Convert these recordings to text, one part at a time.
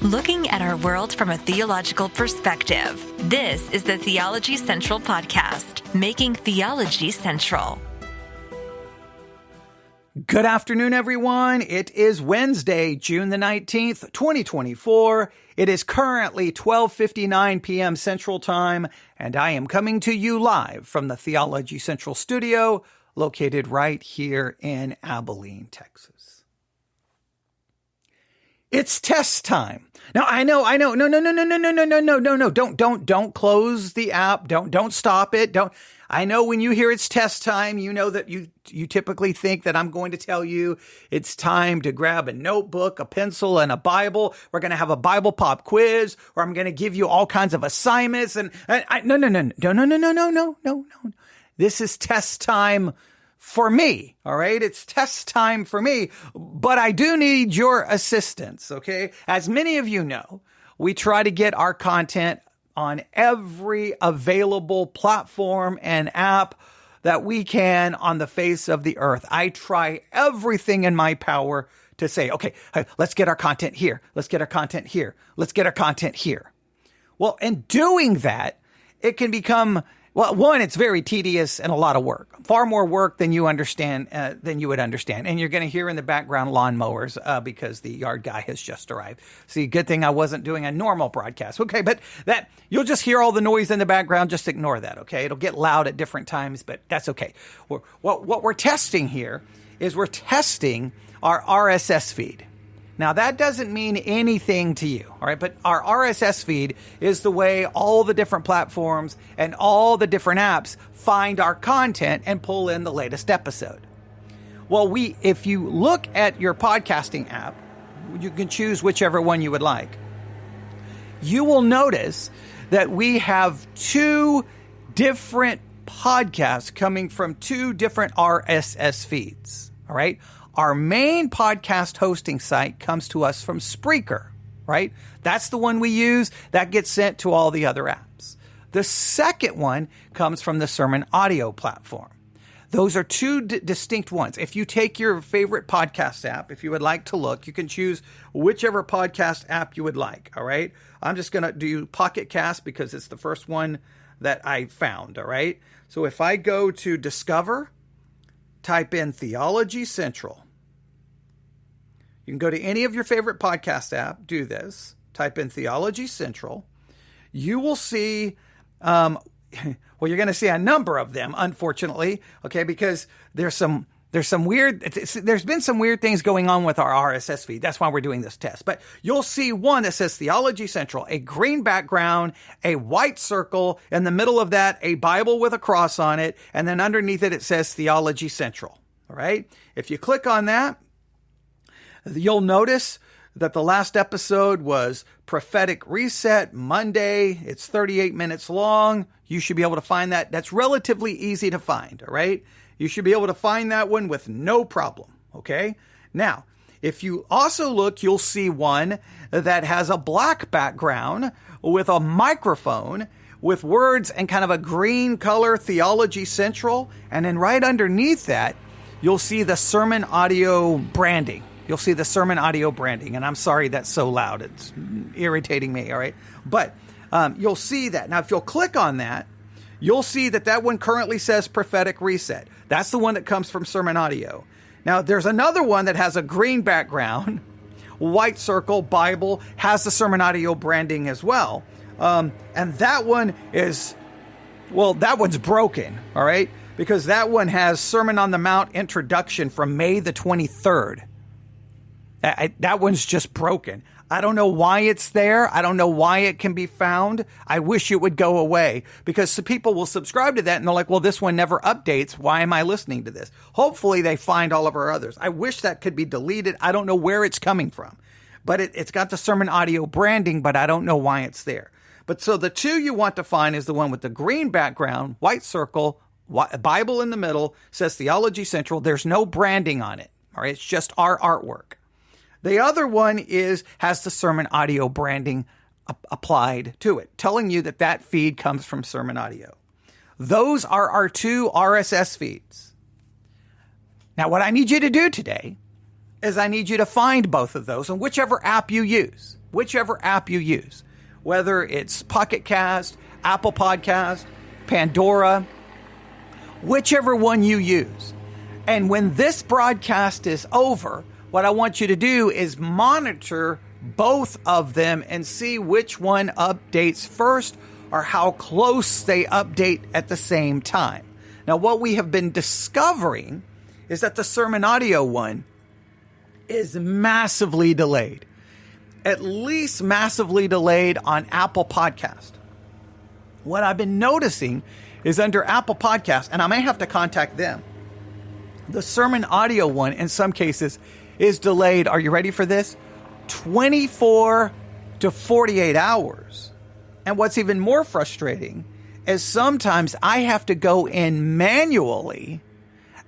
Looking at our world from a theological perspective. This is the Theology Central Podcast, making theology central. Good afternoon, everyone. It is Wednesday, June the 19th, 2024. It is currently 12:59 p.m. Central Time, and I am coming to you live from the Theology Central studio, located right here in Abilene, Texas. It's test time. Now, I know. No. Don't close the app. Don't stop it. I know when you hear it's test time, you know that you typically think that I'm going to tell you it's time to grab a notebook, a pencil, and a Bible. We're going to have a Bible pop quiz, or I'm going to give you all kinds of assignments. No. This is test time for me, all right? It's test time for me, but I do need your assistance, okay? As many of you know, we try to get our content on every available platform and app that we can on the face of the earth. I try everything in my power to say, okay, let's get our content here. Let's get our content here. Let's get our content here. Well, in doing that, it can become, well, one, it's very tedious and a lot of work, far more work than you would understand. And you're going to hear in the background lawnmowers because the yard guy has just arrived. See, good thing I wasn't doing a normal broadcast. Okay, but that you'll just hear all the noise in the background. Just ignore that, okay? It'll get loud at different times, but that's okay. What we're testing here is we're testing our RSS feed. Now, that doesn't mean anything to you, all right? But our RSS feed is the way all the different platforms and all the different apps find our content and pull in the latest episode. Well, if you look at your podcasting app, you can choose whichever one you would like. You will notice that we have two different podcasts coming from two different RSS feeds, all right? Our main podcast hosting site comes to us from Spreaker, right? That's the one we use. That gets sent to all the other apps. The second one comes from the Sermon Audio platform. Those are two distinct ones. If you take your favorite podcast app, if you would like to look, you can choose whichever podcast app you would like, all right? I'm just going to do Pocket Cast because it's the first one that I found, all right? So if I go to Discover, type in Theology Central. You can go to any of your favorite podcast app, do this, type in Theology Central. You will see, you're going to see a number of them, unfortunately, okay, because there's been some weird things going on with our RSS feed. That's why we're doing this test. But you'll see one that says Theology Central, a green background, a white circle, in the middle of that, a Bible with a cross on it, and then underneath it, it says Theology Central, all right? If you click on that, you'll notice that the last episode was Prophetic Reset Monday. It's 38 minutes long. You should be able to find that. That's relatively easy to find, all right? You should be able to find that one with no problem, okay? Now, if you also look, you'll see one that has a black background with a microphone with words and kind of a green color, Theology Central. And then right underneath that, you'll see the Sermon Audio branding. You'll see the Sermon Audio branding. And I'm sorry that's so loud. It's irritating me, all right? But you'll see that. Now, if you'll click on that, you'll see that one currently says Prophetic Reset. That's the one that comes from Sermon Audio. Now, there's another one that has a green background, white circle, Bible, has the Sermon Audio branding as well. And that one that one's broken, all right? Because that one has Sermon on the Mount introduction from May the 23rd. That one's just broken. I don't know why it's there. I don't know why it can be found. I wish it would go away because some people will subscribe to that and they're like, well, this one never updates. Why am I listening to this? Hopefully they find all of our others. I wish that could be deleted. I don't know where it's coming from, but it's got the Sermon Audio branding, but I don't know why it's there. But so the two you want to find is the one with the green background, white circle, Bible in the middle, says Theology Central. There's no branding on it. All right. It's just our artwork. The other one has the Sermon Audio branding applied to it, telling you that feed comes from Sermon Audio. Those are our two RSS feeds. Now, what I need you to do today is I need you to find both of those on whichever app you use, whether it's Pocket Cast, Apple Podcast, Pandora, whichever one you use. And when this broadcast is over, what I want you to do is monitor both of them and see which one updates first or how close they update at the same time. Now, what we have been discovering is that the sermon audio one is massively delayed, at least massively delayed on Apple Podcast. What I've been noticing is under Apple Podcast, and I may have to contact them, the sermon audio one in some cases is delayed. Are you ready for this? 24 to 48 hours. And what's even more frustrating is sometimes I have to go in manually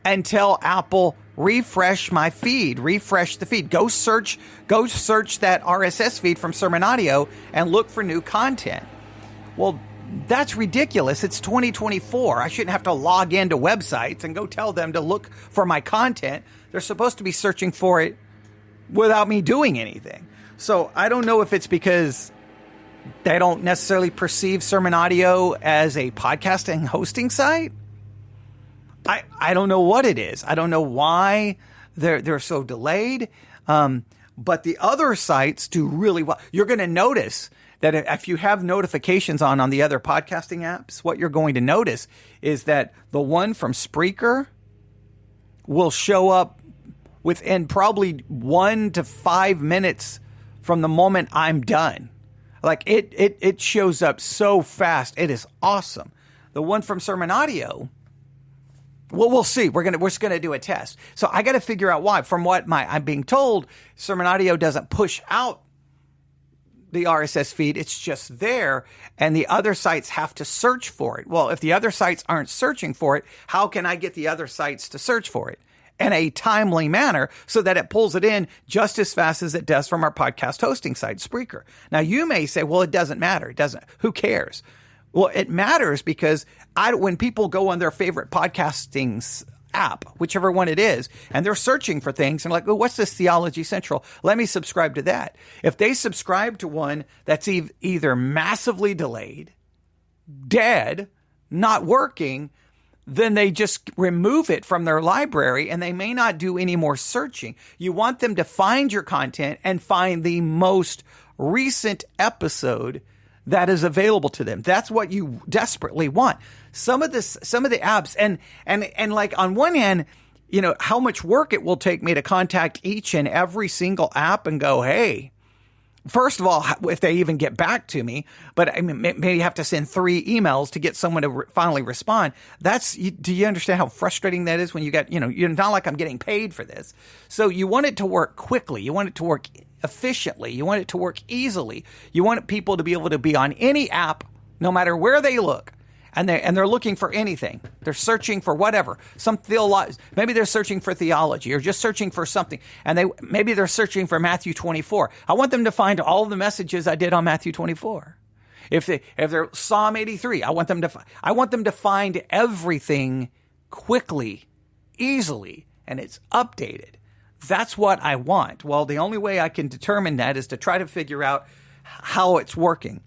and tell Apple, refresh my feed, refresh the feed. Go search that RSS feed from Sermon Audio and look for new content. Well, that's ridiculous. It's 2024. I shouldn't have to log into websites and go tell them to look for my content. They're supposed to be searching for it without me doing anything. So I don't know if it's because they don't necessarily perceive Sermon Audio as a podcasting hosting site. I don't know what it is. I don't know why they're so delayed. But the other sites do really well. You're going to notice that if you have notifications on the other podcasting apps, what you're going to notice is that the one from Spreaker will show up within probably 1 to 5 minutes from the moment I'm done. Like it shows up so fast. It is awesome. The one from Sermon Audio, well, we'll see. We're just gonna do a test. So I got to figure out why. From what I'm being told, Sermon Audio doesn't push out the RSS feed. It's just there, and the other sites have to search for it. Well, if the other sites aren't searching for it, how can I get the other sites to search for it in a timely manner so that it pulls it in just as fast as it does from our podcast hosting site, Spreaker? Now, you may say, well, it doesn't matter. It doesn't. Who cares? Well, it matters because when people go on their favorite podcasting app, whichever one it is, and they're searching for things and like, oh, what's this Theology Central? Let me subscribe to that. If they subscribe to one that's either massively delayed, dead, not working, then they just remove it from their library and they may not do any more searching. You want them to find your content and find the most recent episode that is available to them. That's what you desperately want. Some of the apps and like on one hand, you know, how much work it will take me to contact each and every single app and go, hey, first of all, if they even get back to me, but I mean, maybe you have to send 3 emails to get someone to finally respond. Do you understand how frustrating that is when you got, you're not like I'm getting paid for this. So you want it to work quickly. You want it to work efficiently. You want it to work easily. You want people to be able to be on any app, no matter where they look. And they're looking for anything. They're searching for whatever. Maybe they're searching for theology or just searching for something. And maybe they're searching for Matthew 24. I want them to find all the messages I did on Matthew 24. If they're Psalm 83, I want them to find everything quickly, easily, and it's updated. That's what I want. Well, the only way I can determine that is to try to figure out how it's working.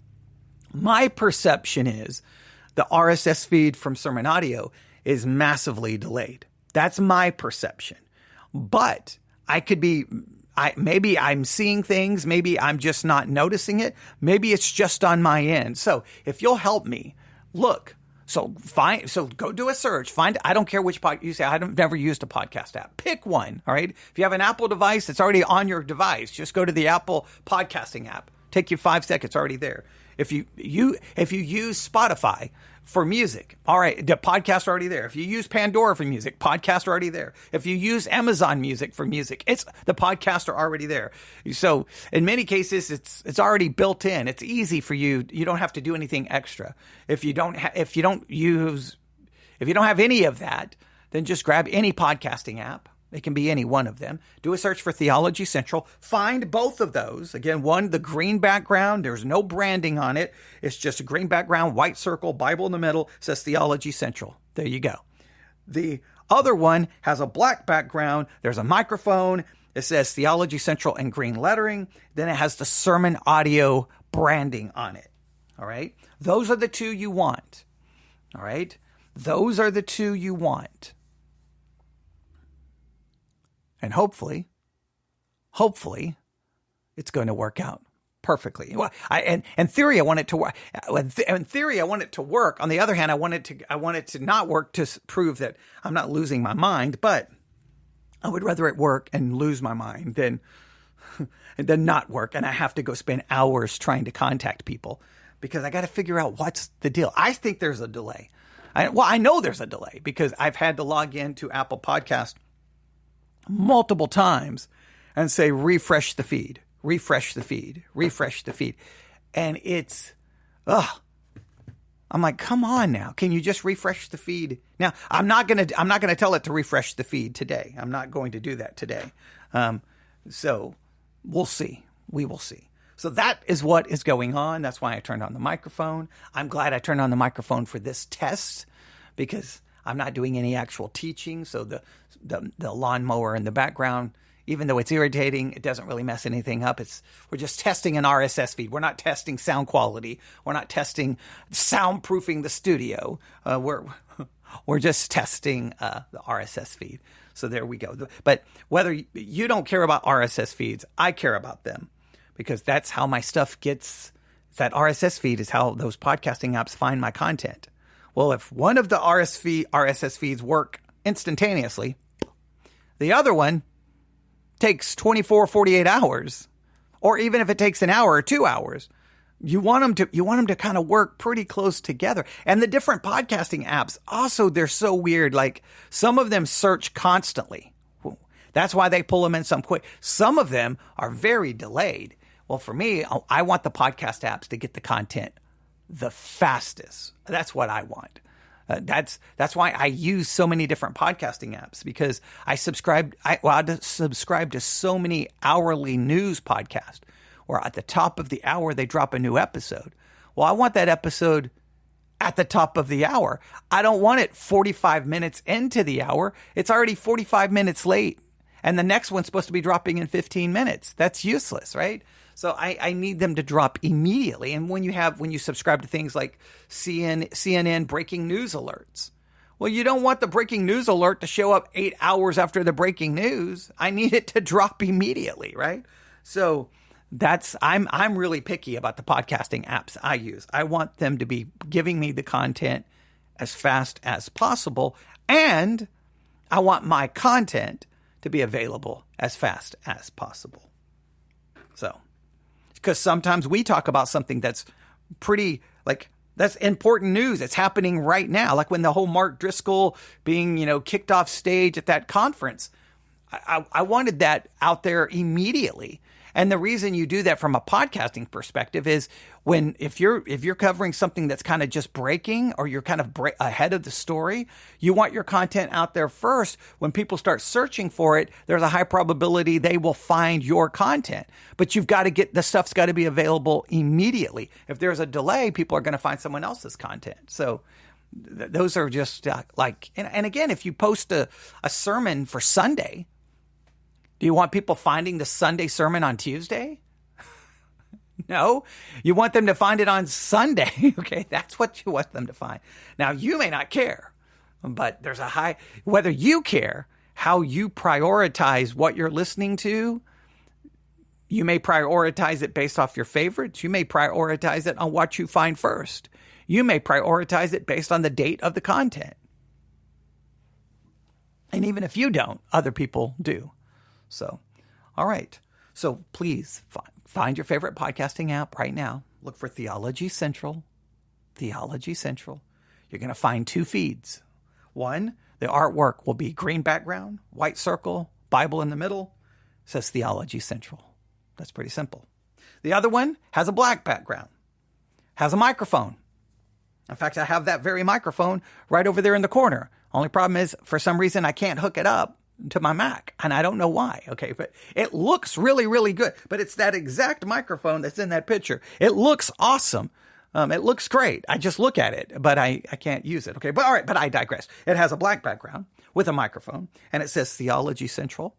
My perception is the RSS feed from Sermon Audio is massively delayed. That's my perception. But maybe I'm seeing things. Maybe I'm just not noticing it. Maybe it's just on my end. So if you'll help me, look. So go do a search. I don't care which podcast you say. I've never used a podcast app. Pick one. All right. If you have an Apple device, it's already on your device. Just go to the Apple podcasting app. Take you 5 seconds. Already there. If you use Spotify for music, all right, the podcasts are already there. If you use Pandora for music, podcasts are already there. If you use Amazon Music for music, the podcasts are already there. So in many cases, it's already built in. It's easy for you. You don't have to do anything extra. If you don't have any of that, then just grab any podcasting app. It can be any one of them. Do a search for Theology Central. Find both of those. Again, one, the green background. There's no branding on it. It's just a green background, white circle, Bible in the middle, says Theology Central. There you go. The other one has a black background. There's a microphone It says Theology Central in green lettering. Then it has the sermon audio branding on it. All right. Those are the two you want. All right. Those are the two you want. And hopefully, it's going to work out perfectly. Well, in theory, I want it to work. In theory, I want it to work. On the other hand, I want it to not work to prove that I'm not losing my mind. But I would rather it work and lose my mind than not work. And I have to go spend hours trying to contact people because I got to figure out what's the deal. I think there's a delay. I know there's a delay because I've had to log into Apple Podcast multiple times and say, refresh the feed. And it's, I'm like, come on now. Can you just refresh the feed? Now, I'm not going to tell it to refresh the feed today. I'm not going to do that today. So we'll see. We will see. So that is what is going on. That's why I turned on the microphone. I'm glad I turned on the microphone for this test because I'm not doing any actual teaching. So the lawnmower in the background, even though it's irritating, it doesn't really mess anything up. We're just testing an RSS feed. We're not testing sound quality. We're not testing soundproofing the studio. We're just testing the RSS feed. So there we go. But whether you don't care about RSS feeds, I care about them because that's how my stuff gets. That RSS feed is how those podcasting apps find my content. Well, if one of the RSS feeds work instantaneously, the other one takes 24, 48 hours, or even if it takes an hour or 2 hours, you want them to kind of work pretty close together. And the different podcasting apps also, they're so weird. Like some of them search constantly. That's why they pull them in some quick. Some of them are very delayed. Well, for me, I want the podcast apps to get the content the fastest. That's what I want. That's why I use so many different podcasting apps because I subscribe to so many hourly news podcasts where at the top of the hour, they drop a new episode. Well, I want that episode at the top of the hour. I don't want it 45 minutes into the hour. It's already 45 minutes late. And the next one's supposed to be dropping in 15 minutes. That's useless, right? So I need them to drop immediately. And when you subscribe to things like CNN breaking news alerts, well, you don't want the breaking news alert to show up 8 hours after the breaking news. I need it to drop immediately, right? So I'm really picky about the podcasting apps I use. I want them to be giving me the content as fast as possible, and I want my content to be available as fast as possible. So, because sometimes we talk about something that's pretty, like, that's important news. It's happening right now. Like when the whole Mark Driscoll being, kicked off stage at that conference, I wanted that out there immediately. And the reason you do that from a podcasting perspective is if you're covering something that's kind of just breaking or you're kind of ahead of the story, you want your content out there first. When people start searching for it, there's a high probability they will find your content. But the stuff's got to be available immediately. If there's a delay, people are going to find someone else's content. So those are just and again, if you post a sermon for Sunday, do you want people finding the Sunday sermon on Tuesday? No, you want them to find it on Sunday. Okay, that's what you want them to find. Now, you may not care, but there's whether you care how you prioritize what you're listening to, you may prioritize it based off your favorites. You may prioritize it on what you find first. You may prioritize it based on the date of the content. And even if you don't, other people do. So, all right. So please find your favorite podcasting app right now. Look for Theology Central. Theology Central. You're going to find 2 feeds. One, the artwork will be green background, white circle, Bible in the middle. It says Theology Central. That's pretty simple. The other one has a black background, has a microphone. In fact, I have that very microphone right over there in the corner. Only problem is, for some reason, I can't hook it up to my Mac, and I don't know why. Okay, but it looks really, really good. But it's that exact microphone that's in that picture. It looks awesome. It looks great. I just look at it, but I can't use it. Okay, but all right, but I digress. It has a black background with a microphone, and it says Theology Central.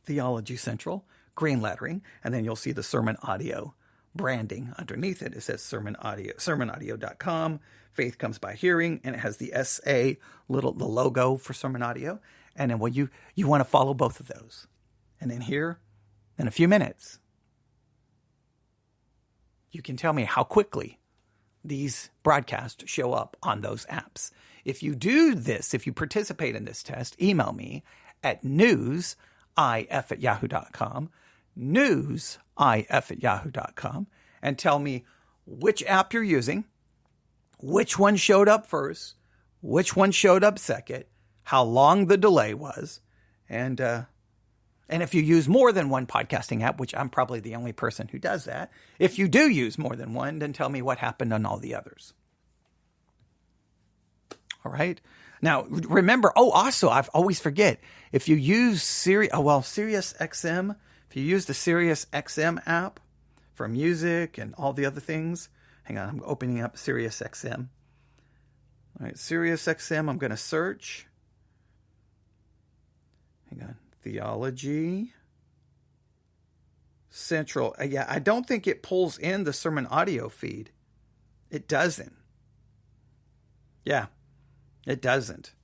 Theology Central, green lettering, and then you'll see the sermon audio branding underneath it. It says sermon audio, sermonaudio.com. Faith comes by hearing, and it has the SA, the logo for sermon audio. And then you want to follow both of those. And then here, in a few minutes, you can tell me how quickly these broadcasts show up on those apps. If you do this, if you participate in this test, email me at newsif@yahoo.com, newsif@yahoo.com, and tell me which app you're using, which one showed up first, which one showed up second, how long the delay was, and if you use more than one podcasting app, which I'm probably the only person who does that, if you do use more than one, then tell me what happened on all the others. All right. Now, remember, also, I always forget, if you use SiriusXM, if you use the SiriusXM app for music and all the other things, hang on, I'm opening up SiriusXM. All right, SiriusXM, I'm going to search. Hang on. Theology Central. Yeah, I don't think it pulls in the sermon audio feed. It doesn't. Yeah, it doesn't.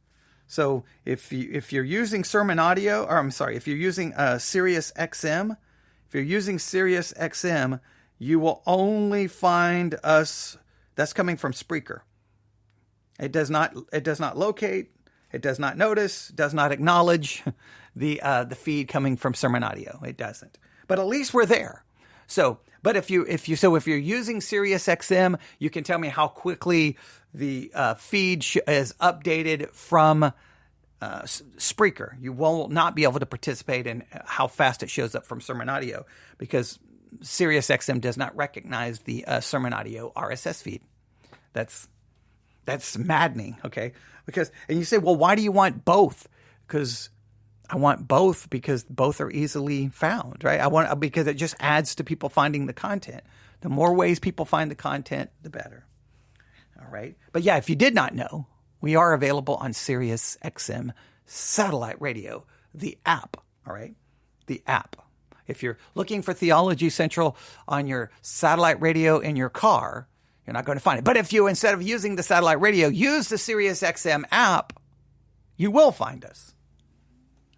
So if you're using sermon audio, or I'm sorry, if you're using SiriusXM, you will only find us. That's coming from Spreaker. It does not locate. It does not notice. Does not acknowledge the feed coming from sermon audio. It doesn't. But at least we're there. So, but if you're using SiriusXM, you can tell me how quickly the feed is updated from Spreaker. You will not be able to participate in how fast it shows up from sermon audio because SiriusXM does not recognize the sermon audio RSS feed. That's maddening. Okay, and you say, well, why do you want both? Because I want both because both are easily found, right? Because it just adds to people finding the content. The more ways people find the content, the better. All right. But yeah, if you did not know, we are available on SiriusXM satellite radio, the app. All right. The app. If you're looking for Theology Central on your satellite radio in your car, you're not going to find it. But if you, instead of using the satellite radio, use the SiriusXM app, you will find us.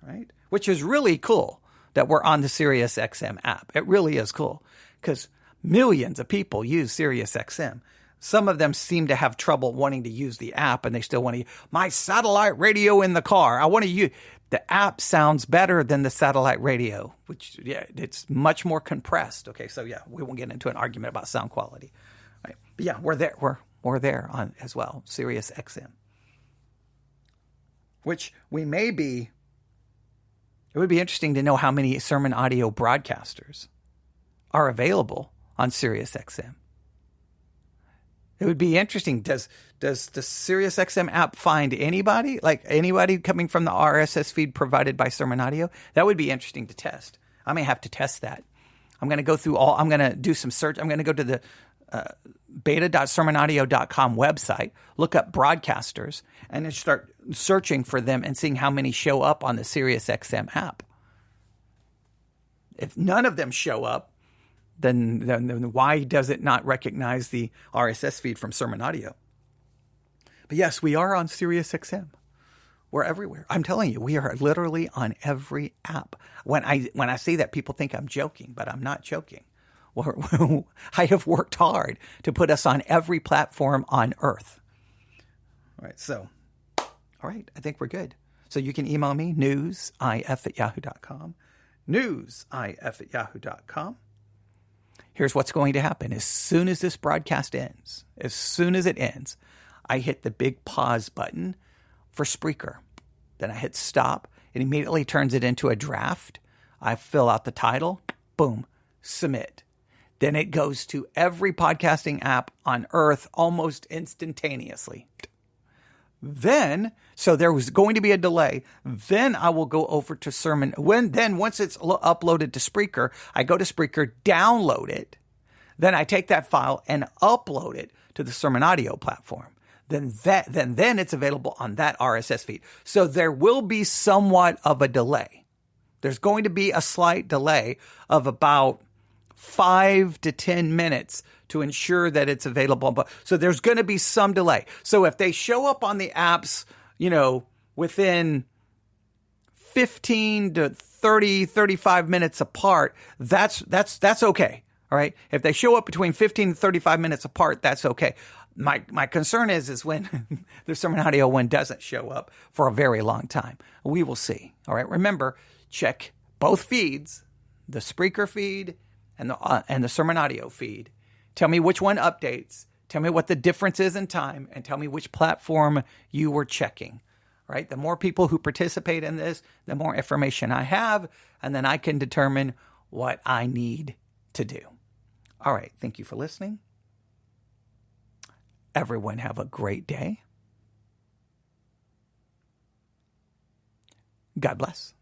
Right? Which is really cool that we're on the SiriusXM app. It really is cool because millions of people use SiriusXM. Some of them seem to have trouble wanting to use the app and they still want to use my satellite radio in the car. I want to use the app sounds better than the satellite radio, which it's much more compressed. Okay, so yeah, we won't get into an argument about sound quality. Right. But yeah, we're there. We're there on as well, SiriusXM. Which we may be. It would be interesting to know how many sermon audio broadcasters are available on SiriusXM. It would be interesting. Does the SiriusXM app find anybody? Like anybody coming from the RSS feed provided by Sermon Audio? That would be interesting to test. I may have to test that. I'm going to go through I'm going to do some search. I'm going to go to the beta.sermonaudio.com website, look up broadcasters, and then start searching for them and seeing how many show up on the SiriusXM app. If none of them show up, then why does it not recognize the RSS feed from Sermon Audio? But yes, we are on SiriusXM. We're everywhere. I'm telling you, we are literally on every app. When I say that, people think I'm joking, but I'm not joking. I have worked hard to put us on every platform on earth. All right, I think we're good. So you can email me, newsif@yahoo.com, newsif@yahoo.com. Here's what's going to happen. As soon as this broadcast ends, I hit the big pause button for Spreaker. Then I hit stop. It immediately turns it into a draft. I fill out the title. Boom. Submit. Then it goes to every podcasting app on earth almost instantaneously. Then, so there was going to be a delay. Then I will go over to Sermon. Once it's uploaded to Spreaker, I go to Spreaker, download it. Then I take that file and upload it to the Sermon Audio platform. Then it's available on that RSS feed. So there will be somewhat of a delay. There's going to be a slight delay of about 5 to 10 minutes to ensure that it's available. But so there's going to be some delay. So if they show up on the apps, within 15 to 30, 35 minutes apart, that's okay. All right. If they show up between 15 and 35 minutes apart, that's okay. My concern is when the sermon audio one doesn't show up for a very long time. We will see. All right. Remember, check both feeds, the Spreaker feed and the sermon audio feed. Tell me which one updates. Tell me what the difference is in time, and tell me which platform you were checking. All right. The more people who participate in this, the more information I have, and then I can determine what I need to do. All right. Thank you for listening. Everyone have a great day. God bless.